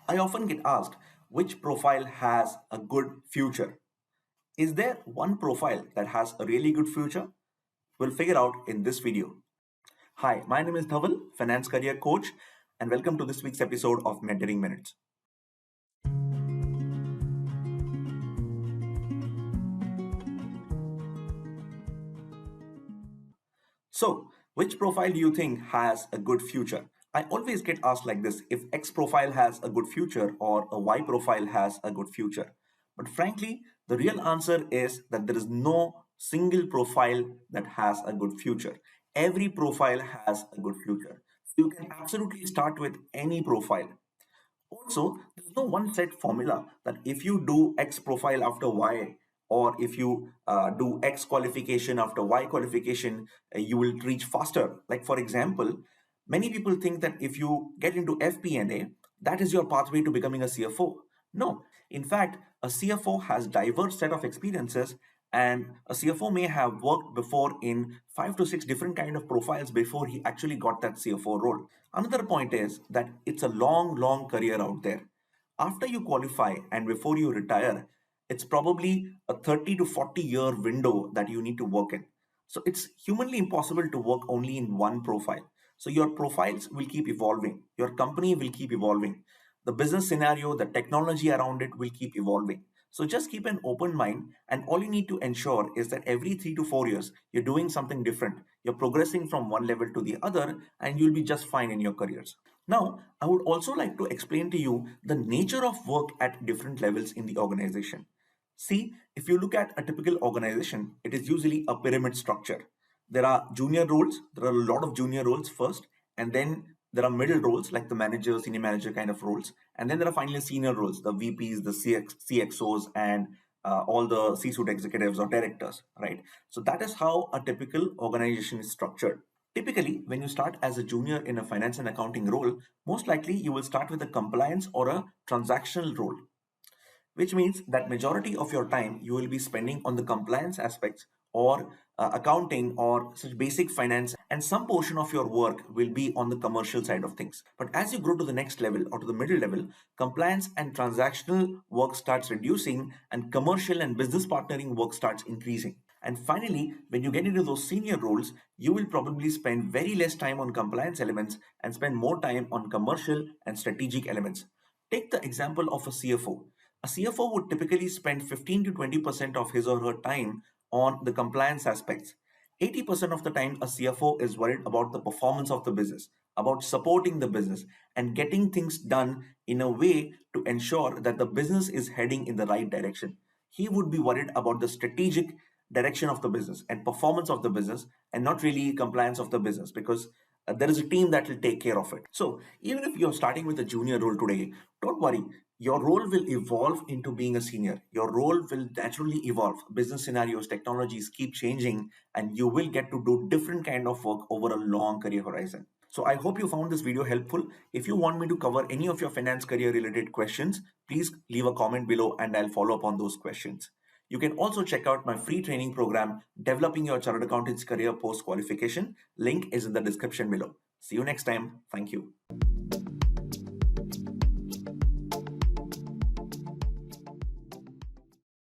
I often get asked which profile has a good future. Is there one profile that has a really good future? We'll figure out in this video. Hi, my name is Dhawal, Finance Career Coach, and welcome to this week's episode of Mentoring Minutes. So, which profile do you think has a good future? I always get asked like this if X profile has a good future or a Y profile has a good future. But frankly, the real answer is that there is no single profile that has a good future. Every profile has a good future. You can absolutely start with any profile. Also, there's no one set formula that if you do X profile after Y, or if you do X qualification after Y qualification, you will reach faster. Like for example, many people think that if you get into FP&A, that is your pathway to becoming a CFO. No, in fact, a CFO has diverse set of experiences, and a CFO may have worked before in 5 to 6 different kind of profiles before he actually got that CFO role. Another point is that it's a long career out there. After you qualify and before you retire, it's probably a 30 to 40 year window that you need to work in. So it's humanly impossible to work only in one profile. So your profiles will keep evolving. Your company will keep evolving. The business scenario, the technology around it will keep evolving. So just keep an open mind, and all you need to ensure is that every 3 to 4 years, you're doing something different. You're progressing from one level to the other, and you'll be just fine in your careers. Now, I would also like to explain to you the nature of work at different levels in the organization. See, if you look at a typical organization, it is usually a pyramid structure. There are junior roles, there are a lot of junior roles first, and then there are middle roles like the manager, senior manager kind of roles, and then there are finally senior roles, the VPs, the CXOs, and all the C-suite executives or directors, right? So that is how a typical organization is structured. Typically, when you start as a junior in a finance and accounting role, most likely you will start with a compliance or a transactional role, which means that majority of your time you will be spending on the compliance aspects or accounting or such basic finance, and some portion of your work will be on the commercial side of things. But as you grow to the next level or to the middle level, compliance and transactional work starts reducing and commercial and business partnering work starts increasing. And finally, when you get into those senior roles, you will probably spend very less time on compliance elements and spend more time on commercial and strategic elements. Take the example of a CFO. A CFO would typically spend 15 to 20% of his or her time on the compliance aspects. 80% of the time, a CFO is worried about the performance of the business, about supporting the business, and getting things done in a way to ensure that the business is heading in the right direction. He would be worried about the strategic direction of the business and performance of the business, and not really compliance of the business, because there is a team that will take care of it. So even if you're starting with a junior role today, don't worry. Your role will evolve into being a senior. Your role will naturally evolve. Business scenarios, technologies keep changing, and you will get to do different kind of work over a long career horizon. So I hope you found this video helpful. If you want me to cover any of your finance career related questions, please leave a comment below and I'll follow up on those questions. You can also check out my free training program, Developing Your Chartered Accountant's Career Post Qualification. Link is in the description below. See you next time. Thank you.